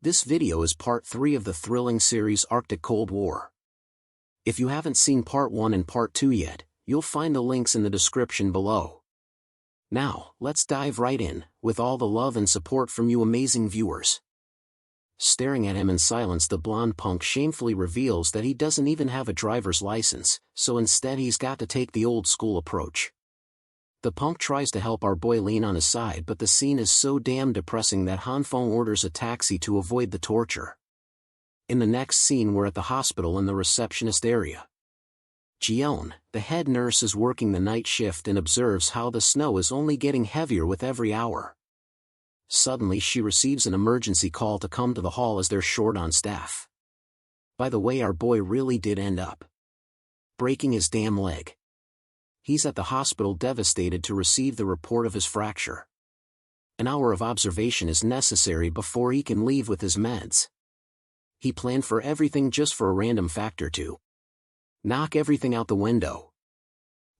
This video is part 3 of the thrilling series Arctic Cold War. If you haven't seen part 1 and part 2 yet, you'll find the links in the description below. Now, let's dive right in, with all the love and support from you amazing viewers. Staring at him in silence, the blonde punk shamefully reveals that he doesn't even have a driver's license, so instead he's got to take the old school approach. The punk tries to help our boy lean on his side, but the scene is so damn depressing that Hanfeng orders a taxi to avoid the torture. In the next scene, we're at the hospital in the receptionist area. Jion, the head nurse, is working the night shift and observes how the snow is only getting heavier with every hour. Suddenly she receives an emergency call to come to the hall as they're short on staff. By the way, our boy really did end up breaking his damn leg. He's at the hospital devastated to receive the report of his fracture. An hour of observation is necessary before he can leave with his meds. He planned for everything just for a random factor to knock everything out the window.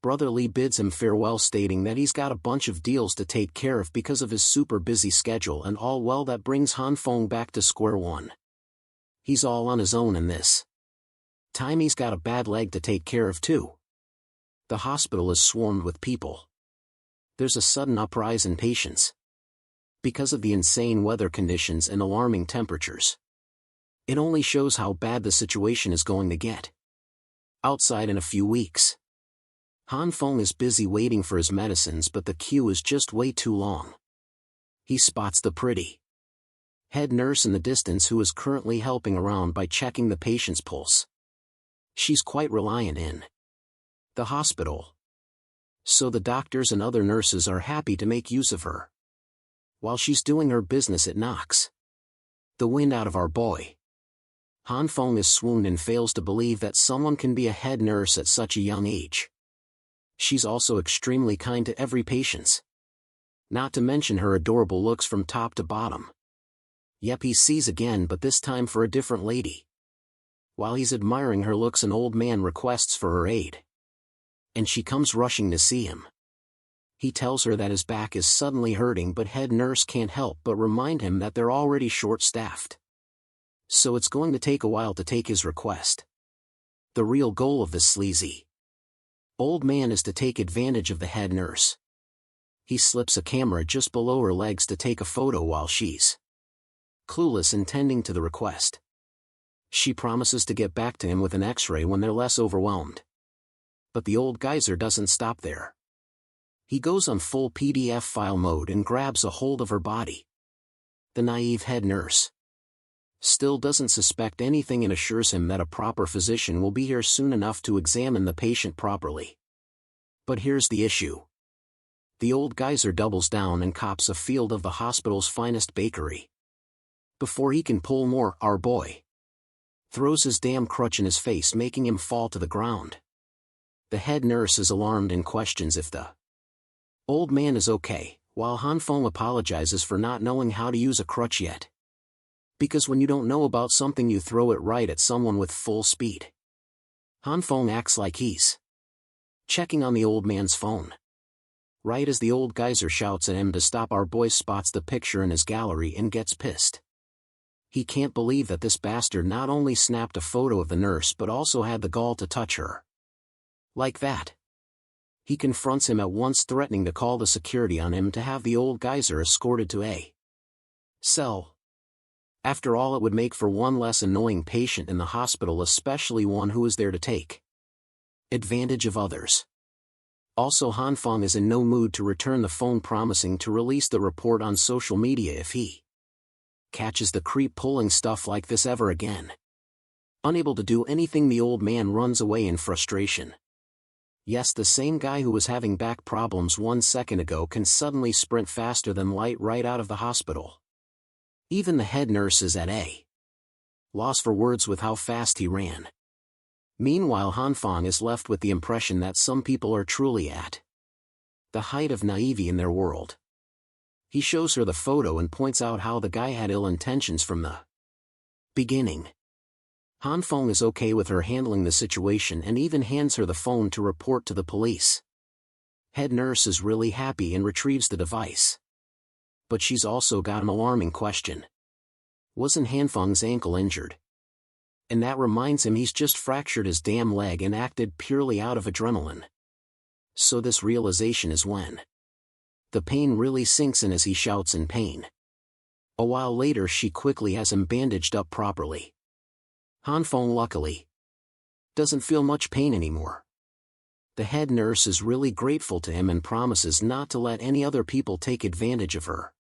Brother Lee bids him farewell, stating that he's got a bunch of deals to take care of because of his super busy schedule, and all well that brings Hanfeng back to square one. He's all on his own in this time. He's got a bad leg to take care of too. The hospital is swarmed with people. There's a sudden uprise in patients because of the insane weather conditions and alarming temperatures. It only shows how bad the situation is going to get outside in a few weeks. Hanfeng is busy waiting for his medicines, but the queue is just way too long. He spots the pretty head nurse in the distance, who is currently helping around by checking the patient's pulse. She's quite reliant in the hospital, so the doctors and other nurses are happy to make use of her. While she's doing her business, it knocks the wind out of our boy. Hanfeng is swooned and fails to believe that someone can be a head nurse at such a young age. She's also extremely kind to every patient, not to mention her adorable looks from top to bottom. Yep, he sees again, but this time for a different lady. While he's admiring her looks, an old man requests for her aid, and she comes rushing to see him. He tells her that his back is suddenly hurting, but head nurse can't help but remind him that they're already short-staffed, so it's going to take a while to take his request. The real goal of this sleazy old man is to take advantage of the head nurse. He slips a camera just below her legs to take a photo while she's clueless and tending to the request. She promises to get back to him with an X-ray when they're less overwhelmed. But the old geyser doesn't stop there. He goes on full PDF file mode and grabs a hold of her body. The naive head nurse still doesn't suspect anything and assures him that a proper physician will be here soon enough to examine the patient properly. But here's the issue. The old geyser doubles down and cops a field of the hospital's finest bakery. Before he can pull more, our boy throws his damn crutch in his face, making him fall to the ground. The head nurse is alarmed and questions if the old man is okay, while Hanfeng apologizes for not knowing how to use a crutch yet. Because when you don't know about something, you throw it right at someone with full speed. Hanfeng acts like he's checking on the old man's phone. Right as the old geyser shouts at him to stop, our boy spots the picture in his gallery and gets pissed. He can't believe that this bastard not only snapped a photo of the nurse but also had the gall to touch her like that. He confronts him at once, threatening to call the security on him to have the old geyser escorted to a cell. After all, it would make for one less annoying patient in the hospital, especially one who is there to take advantage of others. Also, Hanfeng is in no mood to return the phone, promising to release the report on social media if he catches the creep pulling stuff like this ever again. Unable to do anything, the old man runs away in frustration. Yes, the same guy who was having back problems 1 second ago can suddenly sprint faster than light right out of the hospital. Even the head nurse is at a loss for words with how fast he ran. Meanwhile, Hanfeng is left with the impression that some people are truly at the height of naivety in their world. He shows her the photo and points out how the guy had ill intentions from the beginning. Hanfeng is okay with her handling the situation and even hands her the phone to report to the police. Head nurse is really happy and retrieves the device. But she's also got an alarming question. Wasn't Hanfeng's ankle injured? And that reminds him he's just fractured his damn leg and acted purely out of adrenaline. So this realization is when the pain really sinks in as he shouts in pain. A while later she quickly has him bandaged up properly. Hanfeng luckily doesn't feel much pain anymore. The head nurse is really grateful to him and promises not to let any other people take advantage of her.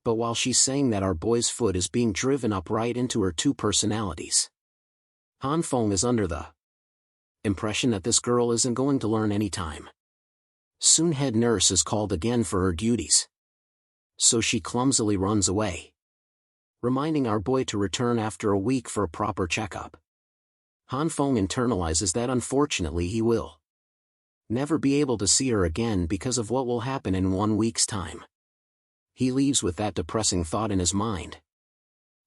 But while she's saying that, our boy's foot is being driven up right into her two personalities. Hanfeng is under the impression that this girl isn't going to learn any time soon. Head nurse is called again for her duties, so she clumsily runs away, reminding our boy to return after a week for a proper checkup. Hanfeng internalizes that unfortunately he will never be able to see her again because of what will happen in 1 week's time. He leaves with that depressing thought in his mind.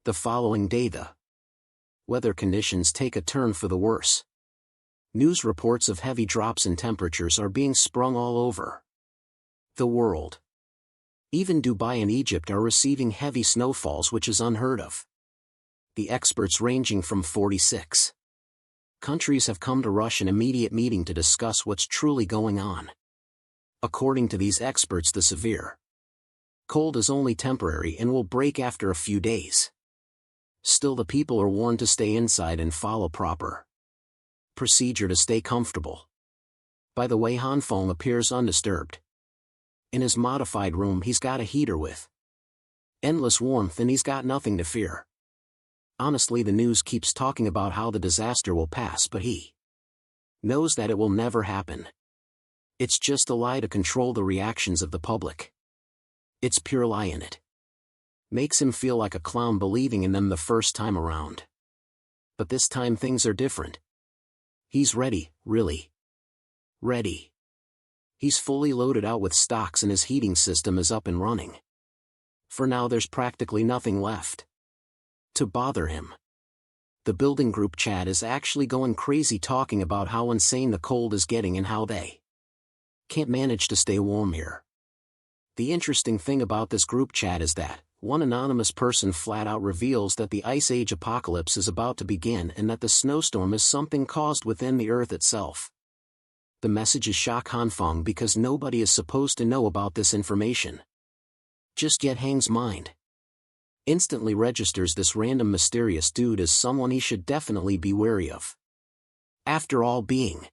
The following day the weather conditions take a turn for the worse. News reports of heavy drops in temperatures are being sprung all over the world. Even Dubai and Egypt are receiving heavy snowfalls, which is unheard of. The experts ranging from 46 countries have come to rush an immediate meeting to discuss what's truly going on. According to these experts, the severe cold is only temporary and will break after a few days. Still, the people are warned to stay inside and follow proper procedure to stay comfortable. By the way, Hanfeng appears undisturbed. In his modified room he's got a heater with endless warmth and he's got nothing to fear. Honestly, the news keeps talking about how the disaster will pass, but he knows that it will never happen. It's just a lie to control the reactions of the public. It's pure lie, in it makes him feel like a clown believing in them the first time around. But this time things are different. He's ready, really ready. He's fully loaded out with stocks and his heating system is up and running. For now there's practically nothing left to bother him. The building group chat is actually going crazy, talking about how insane the cold is getting and how they can't manage to stay warm here. The interesting thing about this group chat is that one anonymous person flat out reveals that the Ice Age apocalypse is about to begin and that the snowstorm is something caused within the Earth itself. The messages shock Hanfeng because nobody is supposed to know about this information. Just yet Hang's mind instantly registers this random mysterious dude as someone he should definitely be wary of. After all, being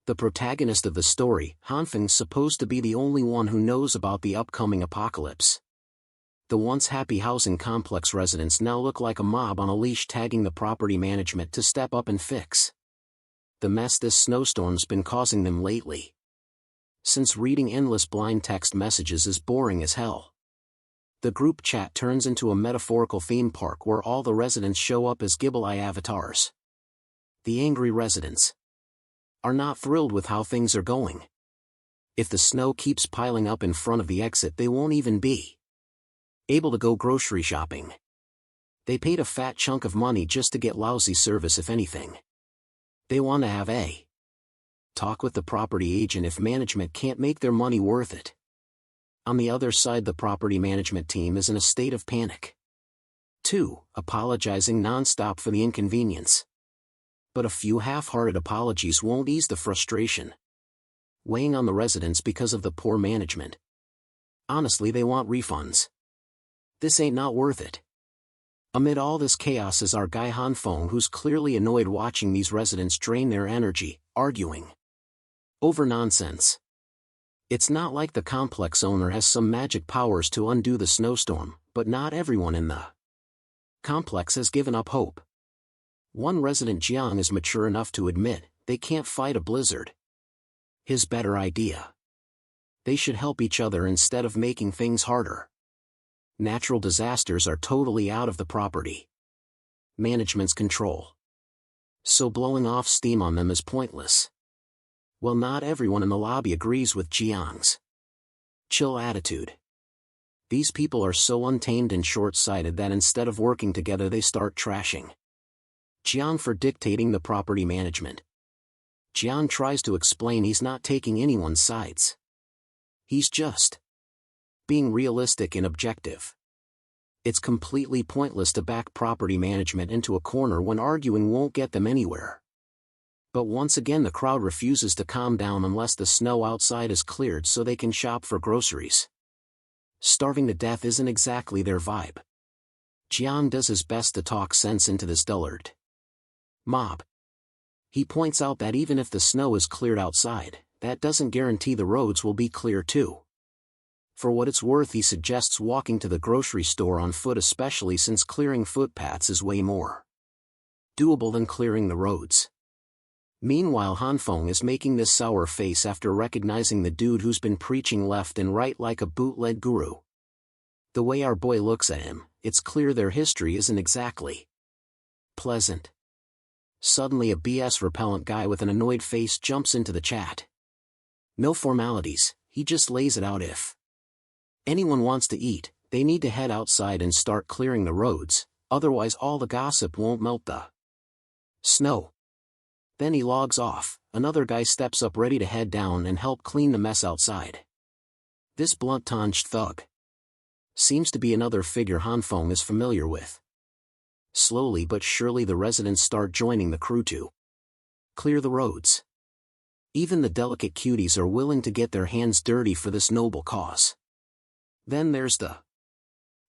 the protagonist of the story, Hanfeng's supposed to be the only one who knows about the upcoming apocalypse. The once happy housing complex residents now look like a mob on a leash, tagging the property management to step up and fix the mess this snowstorm's been causing them lately. Since reading endless blind text messages is boring as hell, the group chat turns into a metaphorical theme park where all the residents show up as Ghibli avatars. The angry residents are not thrilled with how things are going. If the snow keeps piling up in front of the exit, they won't even be able to go grocery shopping. They paid a fat chunk of money just to get lousy service. If anything, they want to have a talk with the property agent if management can't make their money worth it. On the other side, the property management team is in a state of panic 2, apologizing non-stop for the inconvenience. But a few half-hearted apologies won't ease the frustration weighing on the residents because of the poor management. Honestly, they want refunds. This ain't not worth it. Amid all this chaos is our guy Hanfeng, who's clearly annoyed watching these residents drain their energy, arguing over nonsense. It's not like the complex owner has some magic powers to undo the snowstorm, but not everyone in the complex has given up hope. One resident, Jiang, is mature enough to admit they can't fight a blizzard. His better idea: they should help each other instead of making things harder. Natural disasters are totally out of the property management's control, so blowing off steam on them is pointless. Well, not everyone in the lobby agrees with Jiang's chill attitude. These people are so untamed and short-sighted that instead of working together they start trashing Jiang for dictating the property management. Jiang tries to explain he's not taking anyone's sides. He's just being realistic and objective. It's completely pointless to back property management into a corner when arguing won't get them anywhere. But once again the crowd refuses to calm down unless the snow outside is cleared so they can shop for groceries. Starving to death isn't exactly their vibe. Jian does his best to talk sense into this dullard mob. He points out that even if the snow is cleared outside, that doesn't guarantee the roads will be clear too. For what it's worth, he suggests walking to the grocery store on foot, especially since clearing footpaths is way more doable than clearing the roads. Meanwhile, Hanfeng is making this sour face after recognizing the dude who's been preaching left and right like a bootleg guru. The way our boy looks at him, it's clear their history isn't exactly pleasant. Suddenly a BS-repellent guy with an annoyed face jumps into the chat. No formalities, he just lays it out: if anyone wants to eat, they need to head outside and start clearing the roads, otherwise all the gossip won't melt the snow. Then he logs off. Another guy steps up ready to head down and help clean the mess outside. This blunt-tongued thug seems to be another figure Hanfeng is familiar with. Slowly but surely the residents start joining the crew to clear the roads. Even the delicate cuties are willing to get their hands dirty for this noble cause. Then there's the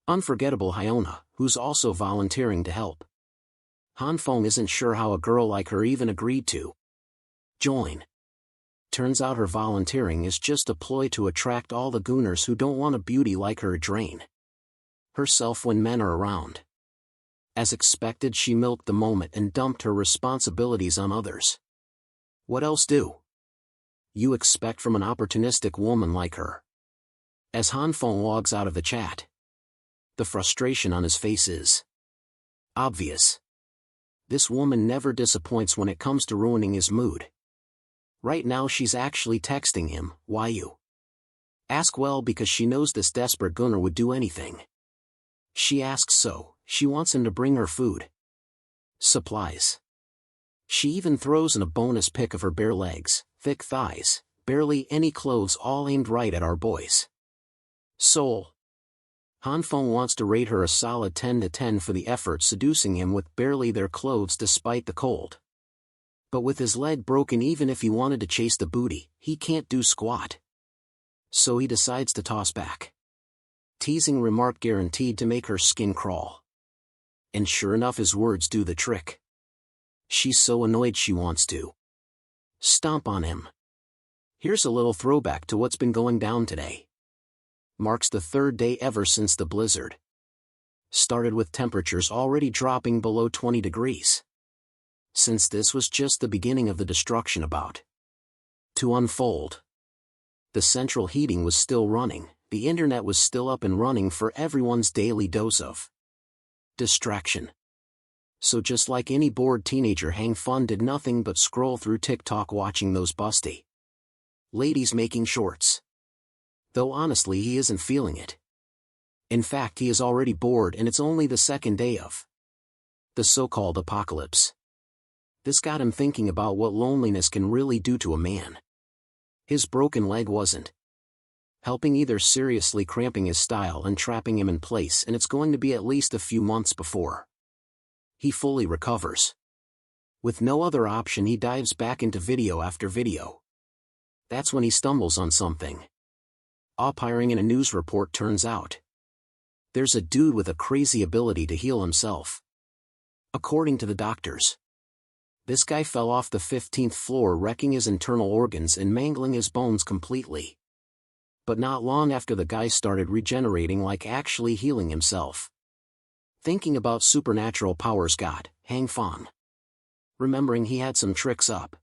unforgettable Hyona, who's also volunteering to help. Hanfeng isn't sure how a girl like her even agreed to join. Turns out her volunteering is just a ploy to attract all the gooners who don't want a beauty like her drain herself when men are around. As expected, she milked the moment and dumped her responsibilities on others. What else do you expect from an opportunistic woman like her? As Hanfeng logs out of the chat, the frustration on his face is obvious. This woman never disappoints when it comes to ruining his mood. Right now she's actually texting him, "Why you ask?" Well, because she knows this desperate gunner would do anything she asks, so she wants him to bring her food supplies. She even throws in a bonus pic of her bare legs, thick thighs, barely any clothes, all aimed right at our boy's soul. Hanfeng wants to rate her a solid 10 to 10 for the effort seducing him with barely their clothes despite the cold. But with his leg broken, even if he wanted to chase the booty, he can't do squat. So he decides to toss back. Teasing remark guaranteed to make her skin crawl. And sure enough, his words do the trick. She's so annoyed she wants to stomp on him. Here's a little throwback to what's been going down today. Marks the third day ever since the blizzard started, with temperatures already dropping below 20 degrees. Since this was just the beginning of the destruction about to unfold. The central heating was still running, the internet was still up and running for everyone's daily dose of distraction. So just like any bored teenager, Hanfeng did nothing but scroll through TikTok watching those busty ladies making shorts. Though honestly he isn't feeling it. In fact, he is already bored, and it's only the second day of the so-called apocalypse. This got him thinking about what loneliness can really do to a man. His broken leg wasn't helping either, seriously cramping his style and trapping him in place, and it's going to be at least a few months before he fully recovers. With no other option, he dives back into video after video. That's when he stumbles on something eye-popping in a news report. Turns out there's a dude with a crazy ability to heal himself. According to the doctors, this guy fell off the 15th floor, wrecking his internal organs and mangling his bones completely. But not long after, the guy started regenerating, like actually healing himself. Thinking about supernatural powers got Hanfeng remembering he had some tricks up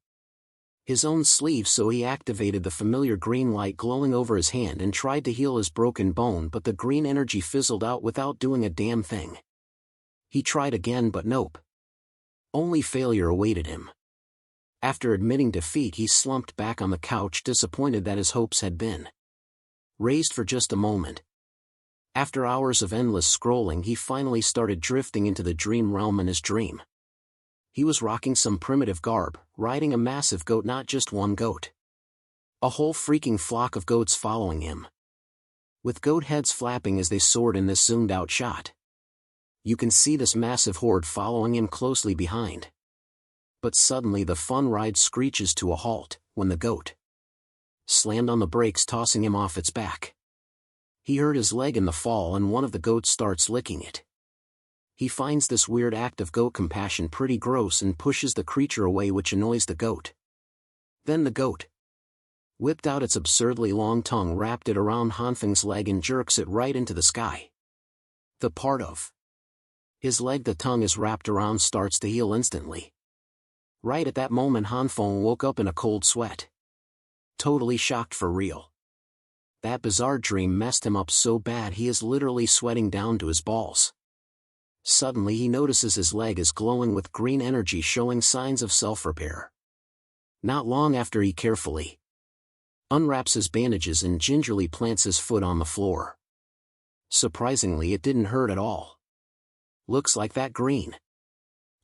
his own sleeve, so he activated the familiar green light glowing over his hand and tried to heal his broken bone, but the green energy fizzled out without doing a damn thing. He tried again, but nope. Only failure awaited him. After admitting defeat, he slumped back on the couch, disappointed that his hopes had been raised for just a moment. After hours of endless scrolling, he finally started drifting into the dream realm. In his dream, he was rocking some primitive garb, riding a massive goat, not just one goat. A whole freaking flock of goats following him, with goat heads flapping as they soared in this zoomed out shot. You can see this massive horde following him closely behind. But suddenly the fun ride screeches to a halt, when the goat slammed on the brakes, tossing him off its back. He hurt his leg in the fall and one of the goats starts licking it. He finds this weird act of goat compassion pretty gross and pushes the creature away, which annoys the goat. Then the goat whipped out its absurdly long tongue, wrapped it around Hanfeng's leg and jerks it right into the sky. The part of his leg the tongue is wrapped around starts to heal instantly. Right at that moment Hanfeng woke up in a cold sweat. Totally shocked for real. That bizarre dream messed him up so bad he is literally sweating down to his balls. Suddenly he notices his leg is glowing with green energy, showing signs of self-repair. Not long after, he carefully unwraps his bandages and gingerly plants his foot on the floor. Surprisingly, it didn't hurt at all. Looks like that green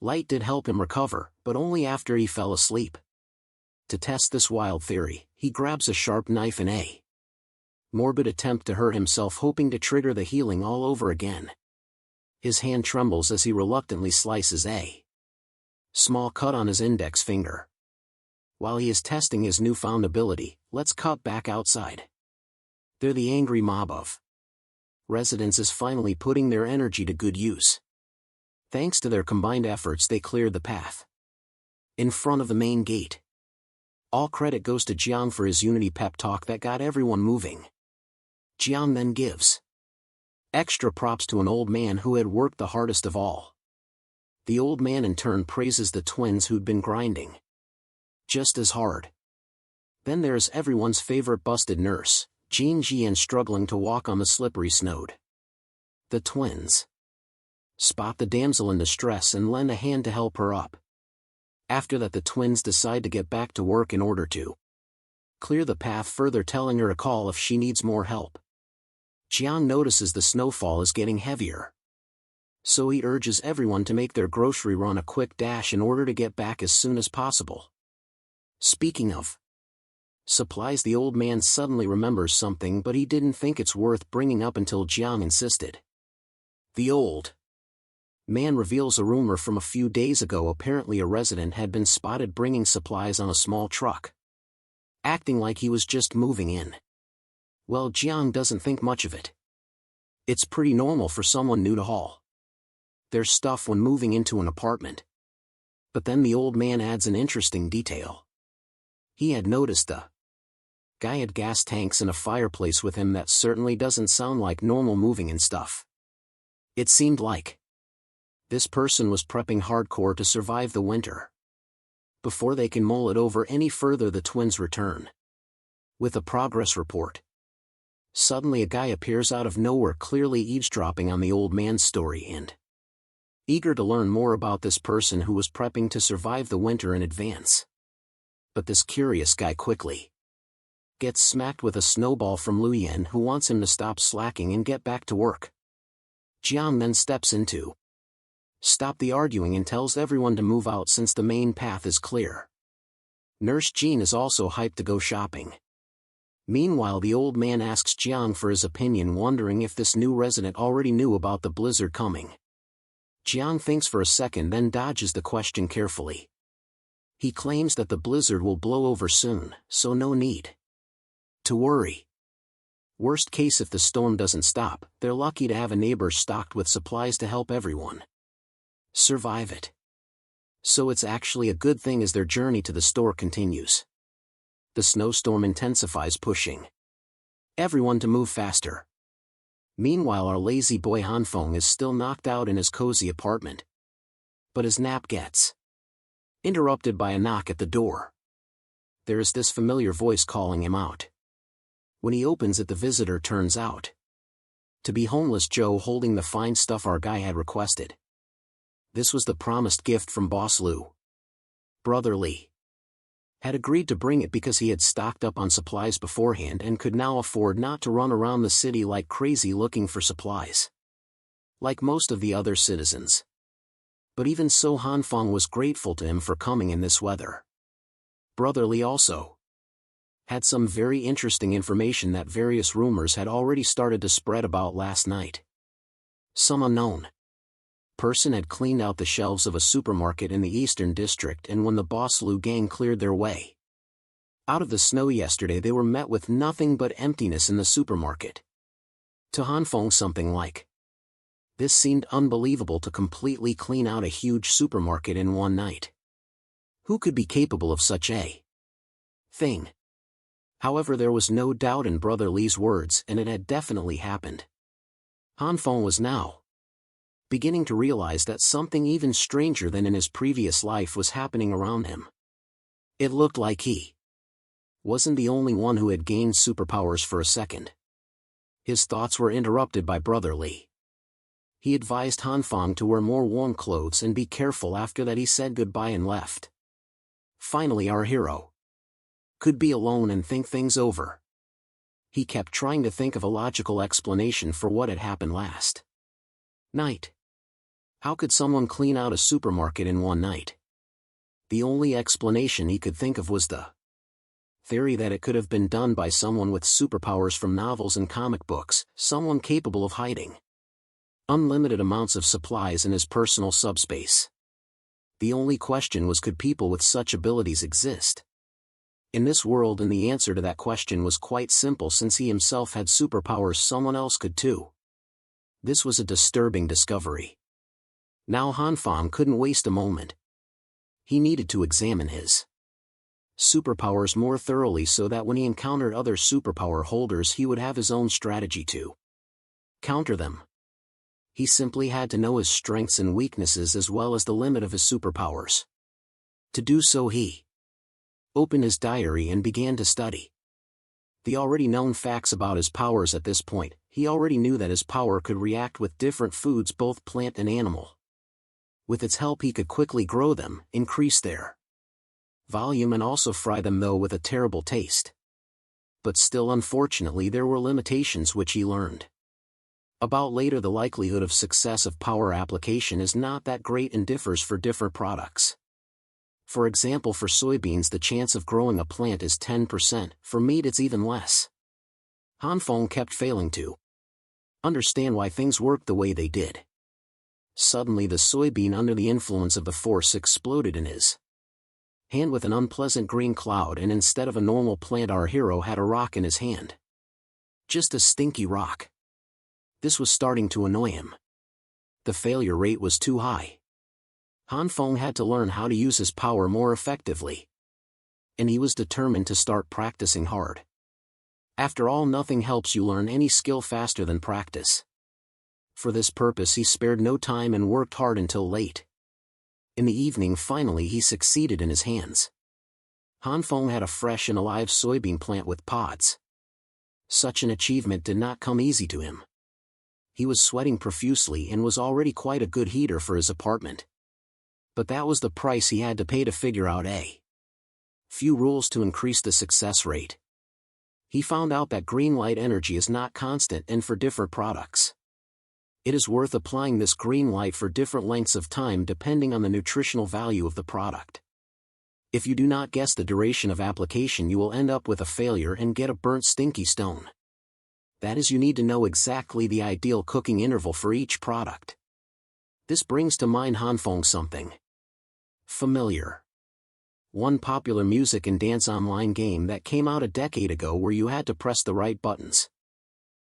light did help him recover, but only after he fell asleep. To test this wild theory, he grabs a sharp knife in a morbid attempt to hurt himself, hoping to trigger the healing all over again. His hand trembles as he reluctantly slices a small cut on his index finger. While he is testing his newfound ability, let's cut back outside. There the angry mob of residents is finally putting their energy to good use. Thanks to their combined efforts, they cleared the path in front of the main gate. All credit goes to Jiang for his unity pep talk that got everyone moving. Jiang then gives extra props to an old man who had worked the hardest of all. The old man in turn praises the twins who'd been grinding just as hard. Then there's everyone's favorite busted nurse, Jin Jian, struggling to walk on the slippery snow. The twins spot the damsel in distress and lend a hand to help her up. After that, the twins decide to get back to work in order to clear the path further, telling her to call if she needs more help. Jiang notices the snowfall is getting heavier, so he urges everyone to make their grocery run a quick dash in order to get back as soon as possible. Speaking of supplies, the old man suddenly remembers something, but he didn't think it's worth bringing up until Jiang insisted. The old man reveals a rumor from a few days ago. Apparently a resident had been spotted bringing supplies on a small truck, acting like he was just moving in. Well, Jiang doesn't think much of it. It's pretty normal for someone new to haul their stuff when moving into an apartment. But then the old man adds an interesting detail. He had noticed the guy had gas tanks and a fireplace with him. That certainly doesn't sound like normal moving and stuff. It seemed like this person was prepping hardcore to survive the winter. Before they can mull it over any further, the twins return with a progress report. Suddenly a guy appears out of nowhere, clearly eavesdropping on the old man's story and eager to learn more about this person who was prepping to survive the winter in advance. But this curious guy quickly gets smacked with a snowball from Lu Yen, who wants him to stop slacking and get back to work. Jiang then steps in to stop the arguing and tells everyone to move out since the main path is clear. Nurse Jean is also hyped to go shopping. Meanwhile, the old man asks Jiang for his opinion, wondering if this new resident already knew about the blizzard coming. Jiang thinks for a second, then dodges the question carefully. He claims that the blizzard will blow over soon, so no need to worry. Worst case, if the storm doesn't stop, they're lucky to have a neighbor stocked with supplies to help everyone survive it. So it's actually a good thing as their journey to the store continues. The snowstorm intensifies, pushing everyone to move faster. Meanwhile, our lazy boy Hanfeng is still knocked out in his cozy apartment. But his nap gets interrupted by a knock at the door. There is this familiar voice calling him out. When he opens it, the visitor turns out to be homeless Joe, holding the fine stuff our guy had requested. This was the promised gift from Boss Lu. Brother Lee had agreed to bring it because he had stocked up on supplies beforehand and could now afford not to run around the city like crazy looking for supplies, like most of the other citizens. But even so, Hanfeng was grateful to him for coming in this weather. Brother Lee also had some very interesting information that various rumors had already started to spread about last night. Some unknown Person had cleaned out the shelves of a supermarket in the Eastern District, and when the Boss Lu gang cleared their way out of the snow yesterday, they were met with nothing but emptiness in the supermarket. To Han Feng, something like this seemed unbelievable, to completely clean out a huge supermarket in one night. Who could be capable of such a thing? However, there was no doubt in Brother Li's words, and it had definitely happened. Han Feng was now beginning to realize that something even stranger than in his previous life was happening around him. It looked like he wasn't the only one who had gained superpowers for a second. His thoughts were interrupted by Brother Li. He advised Han Feng to wear more warm clothes and be careful. After that he said goodbye and left. Finally our hero could be alone and think things over. He kept trying to think of a logical explanation for what had happened last night. How could someone clean out a supermarket in one night? The only explanation he could think of was the theory that it could have been done by someone with superpowers from novels and comic books, someone capable of hiding unlimited amounts of supplies in his personal subspace. The only question was, could people with such abilities exist in this world? And the answer to that question was quite simple: since he himself had superpowers, someone else could too. This was a disturbing discovery. Now Han Feng couldn't waste a moment. He needed to examine his superpowers more thoroughly so that when he encountered other superpower holders he would have his own strategy to counter them. He simply had to know his strengths and weaknesses as well as the limit of his superpowers. To do so he opened his diary and began to study the already known facts about his powers. At this point, he already knew that his power could react with different foods, both plant and animal. With its help he could quickly grow them, increase their volume and also fry them, though with a terrible taste. But still, unfortunately, there were limitations which he learned about later. The likelihood of success of power application is not that great and differs for different products. For example, for soybeans the chance of growing a plant is 10%, for meat it's even less. Han Feng kept failing to understand why things worked the way they did. Suddenly the soybean, under the influence of the force, exploded in his hand with an unpleasant green cloud, and instead of a normal plant our hero had a rock in his hand. Just a stinky rock. This was starting to annoy him. The failure rate was too high. Han Feng had to learn how to use his power more effectively. And he was determined to start practicing hard. After all, nothing helps you learn any skill faster than practice. For this purpose he spared no time and worked hard until late. In the evening finally he succeeded in his hands. Han Feng had a fresh and alive soybean plant with pods. Such an achievement did not come easy to him. He was sweating profusely and was already quite a good heater for his apartment. But that was the price he had to pay to figure out a few rules to increase the success rate. He found out that green light energy is not constant, and for different products it is worth applying this green light for different lengths of time depending on the nutritional value of the product. If you do not guess the duration of application you will end up with a failure and get a burnt stinky stone. That is, you need to know exactly the ideal cooking interval for each product. This brings to mind Han Feng something familiar. One popular music and dance online game that came out a decade ago where you had to press the right buttons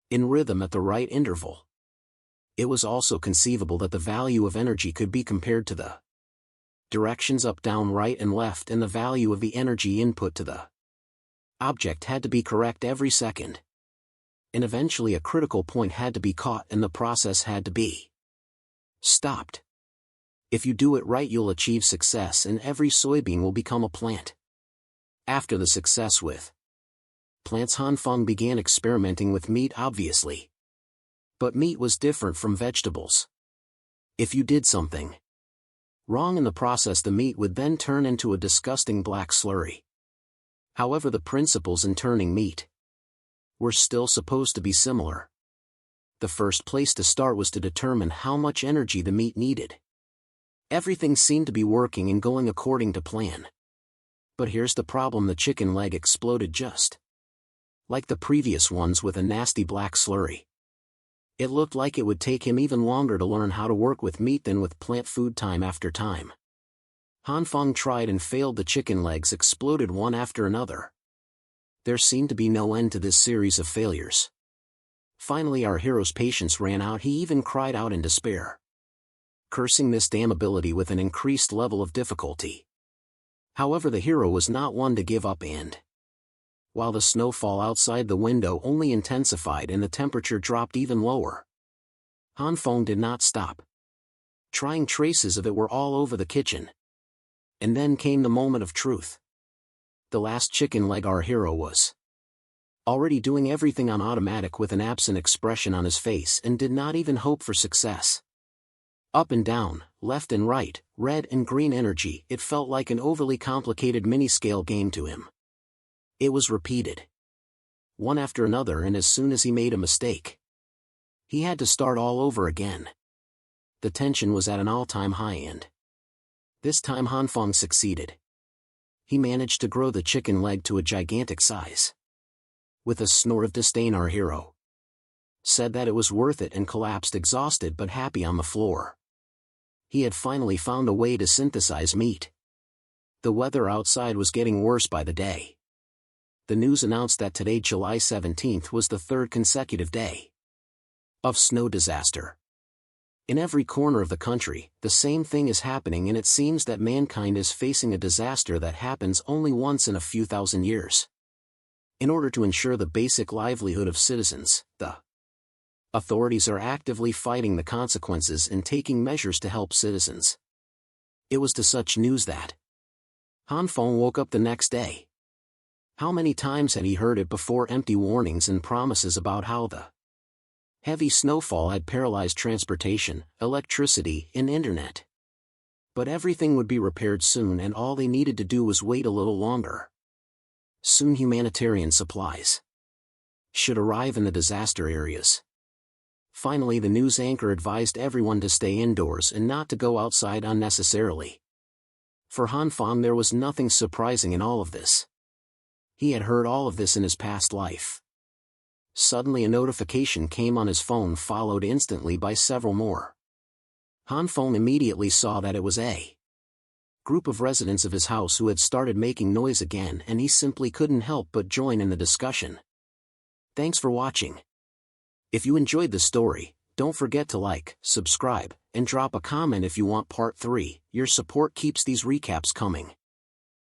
in rhythm at the right interval. It was also conceivable that the value of energy could be compared to the directions up, down, right and left, and the value of the energy input to the object had to be correct every second. And eventually a critical point had to be caught and the process had to be stopped. If you do it right you'll achieve success and every soybean will become a plant. After the success with plants, Han Feng began experimenting with meat, obviously. But meat was different from vegetables. If you did something wrong in the process the meat would then turn into a disgusting black slurry. However, the principles in turning meat were still supposed to be similar. The first place to start was to determine how much energy the meat needed. Everything seemed to be working and going according to plan. But here's the problem: the chicken leg exploded just like the previous ones with a nasty black slurry. It looked like it would take him even longer to learn how to work with meat than with plant food time after time. Hanfang tried and failed. The chicken legs exploded one after another. There seemed to be no end to this series of failures. Finally our hero's patience ran out. He even cried out in despair, cursing this damn ability with an increased level of difficulty. However, the hero was not one to give up, and while the snowfall outside the window only intensified and the temperature dropped even lower, Hanfang did not stop. Trying traces of it were all over the kitchen. And then came the moment of truth. The last chicken leg. Our hero was already doing everything on automatic with an absent expression on his face and did not even hope for success. Up and down, left and right, red and green energy, it felt like an overly complicated mini-scale game to him. It was repeated, one after another, and as soon as he made a mistake, he had to start all over again. The tension was at an all-time high, and this time Hanfang succeeded. He managed to grow the chicken leg to a gigantic size. With a snore of disdain, our hero said that it was worth it and collapsed exhausted but happy on the floor. He had finally found a way to synthesize meat. The weather outside was getting worse by the day. The news announced that today, July 17th, was the third consecutive day of snow disaster. In every corner of the country, the same thing is happening, and it seems that mankind is facing a disaster that happens only once in a few thousand years. In order to ensure the basic livelihood of citizens, the authorities are actively fighting the consequences and taking measures to help citizens. It was to such news that Hanfang woke up the next day. How many times had he heard it before? Empty warnings and promises about how the heavy snowfall had paralyzed transportation, electricity, and internet. But everything would be repaired soon, and all they needed to do was wait a little longer. Soon humanitarian supplies should arrive in the disaster areas. Finally, the news anchor advised everyone to stay indoors and not to go outside unnecessarily. For Hanfang, there was nothing surprising in all of this. He had heard all of this in his past life. Suddenly a notification came on his phone, followed instantly by several more. Hanfang immediately saw that it was a group of residents of his house who had started making noise again, and he simply couldn't help but join in the discussion. Thanks for watching. If you enjoyed the story, don't forget to like, subscribe, and drop a comment if you want part 3. Your support keeps these recaps coming.